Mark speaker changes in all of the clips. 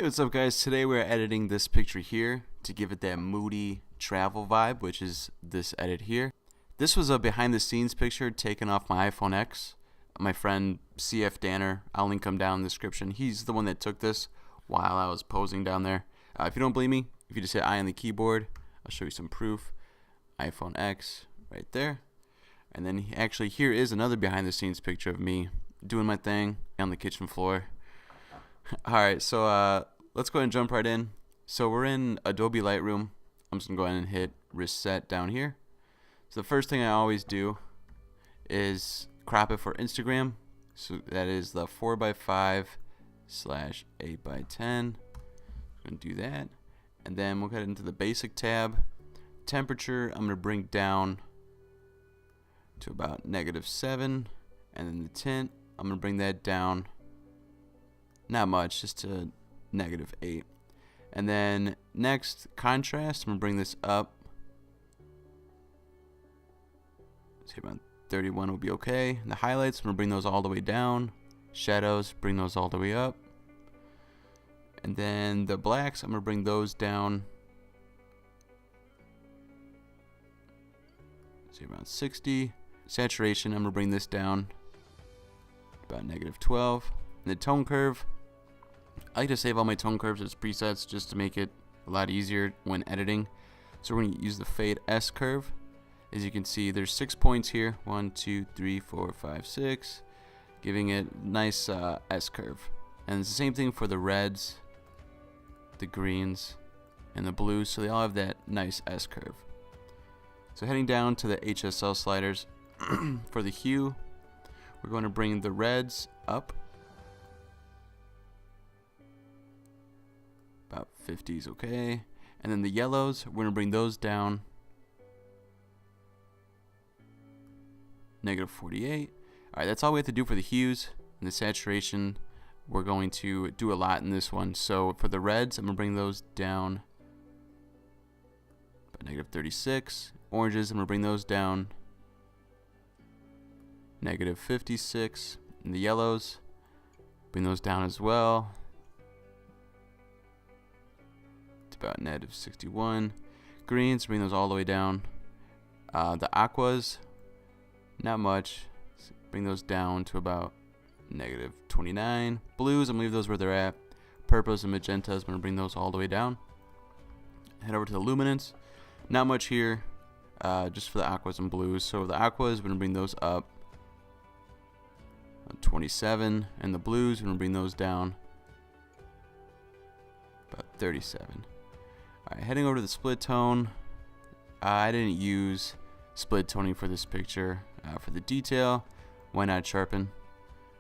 Speaker 1: Hey, what's up guys? Today we're editing this picture here to give it that moody travel vibe, which is this edit here. This was a behind the scenes picture taken off my iPhone X. My friend CF Danner, I'll link him down in the description. He's the one that took this while I was posing down there. If you don't believe me, if you just hit I on the keyboard, I'll show you some proof. iPhone X right there. And then actually here is another behind the scenes picture of me doing my thing on the kitchen floor. Alright, so let's go ahead and jump right in. So we're in Adobe Lightroom. I'm just going to go ahead and hit reset down here. So the first thing I always do is crop it for Instagram. So that is the 4x5 / 8x10. I'm going to do that. And then we'll get into the basic tab. Temperature, I'm going to bring down to about -7. And then the tint, I'm going to bring that down. Not much, just to -8. And then next, contrast, I'm going to bring this up. See, about 31 will be okay. And the highlights, I'm going to bring those all the way down. Shadows, bring those all the way up. And then the blacks, I'm going to bring those down. See, about 60. Saturation, I'm going to bring this down about -12. And the tone curve, I like to save all my tone curves as presets just to make it a lot easier when editing. So we're going to use the fade S curve. As you can see, there's 6 points here. 1, 2, 3, 4, 5, 6. Giving it nice S curve. And it's the same thing for the reds, the greens, and the blues. So they all have that nice S curve. So heading down to the HSL sliders. For the hue, we're going to bring the reds up. About 50 is okay. And then the yellows, we're going to bring those down. -48. Alright, that's all we have to do for the hues. And the saturation, we're going to do a lot in this one. So for the reds, I'm going to bring those down about -36. Oranges, I'm going to bring those down -56. And the yellows, bring those down as well. About -61. Greens, bring those all the way down. The aquas, not much. Bring those down to about -29. Blues, I'm gonna leave those where they're at. Purples and magentas, I'm gonna bring those all the way down. Head over to the luminance. Not much here, just for the aquas and blues. So the aquas, we're gonna bring those up 27, and the blues, we're gonna bring those down about 37. Alright, heading over to the split tone. I didn't use split toning for this picture. For the detail, why not sharpen?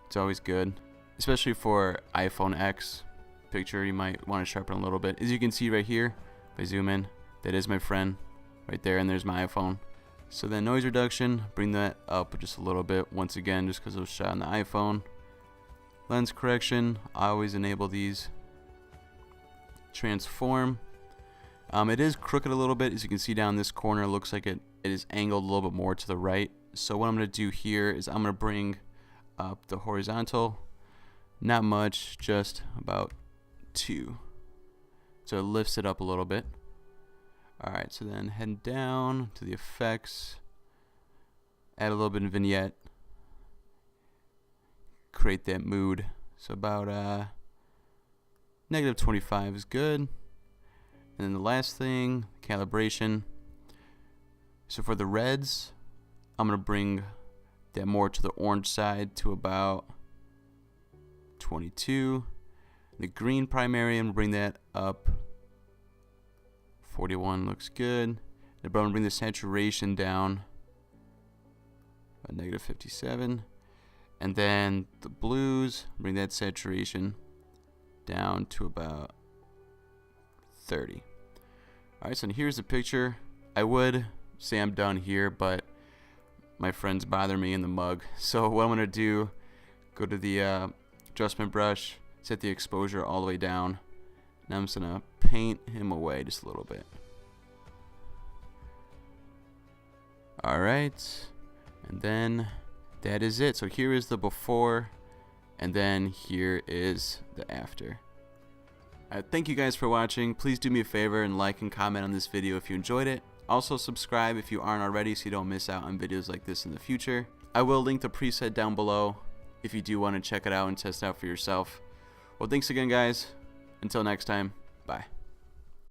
Speaker 1: It's always good, especially for iPhone X picture. You might want to sharpen a little bit. As you can see right here, if I zoom in, that is my friend right there, and there's my iPhone. So then noise reduction, bring that up just a little bit. Once again, just because it was shot on the iPhone. Lens correction, I always enable these. Transform. It is crooked a little bit. As you can see down this corner, it looks like it is angled a little bit more to the right. So what I'm going to do here is I'm going to bring up the horizontal. Not much, just about 2. So it lifts it up a little bit. Alright, so then head down to the effects. Add a little bit of vignette. Create that mood. So about -25 is good. And then the last thing, calibration. So for the reds, I'm going to bring that more to the orange side to about 22. The green primary, I'm going to bring that up. 41 looks good. But I'm going to bring the saturation down about -57. And then the blues, bring that saturation down to about 30. Alright, so here's the picture. I would say I'm done here, but my friends bother me in the mug. So what I'm going to do, go to the adjustment brush, set the exposure all the way down. Now I'm just going to paint him away just a little bit. Alright, and then that is it. So here is the before, and then here is the after. Thank you guys for watching. Please do me a favor and like and comment on this video if you enjoyed it. Also subscribe if you aren't already so you don't miss out on videos like this in the future. I will link the preset down below if you do want to check it out and test it out for yourself. Well, thanks again, guys. Until next time.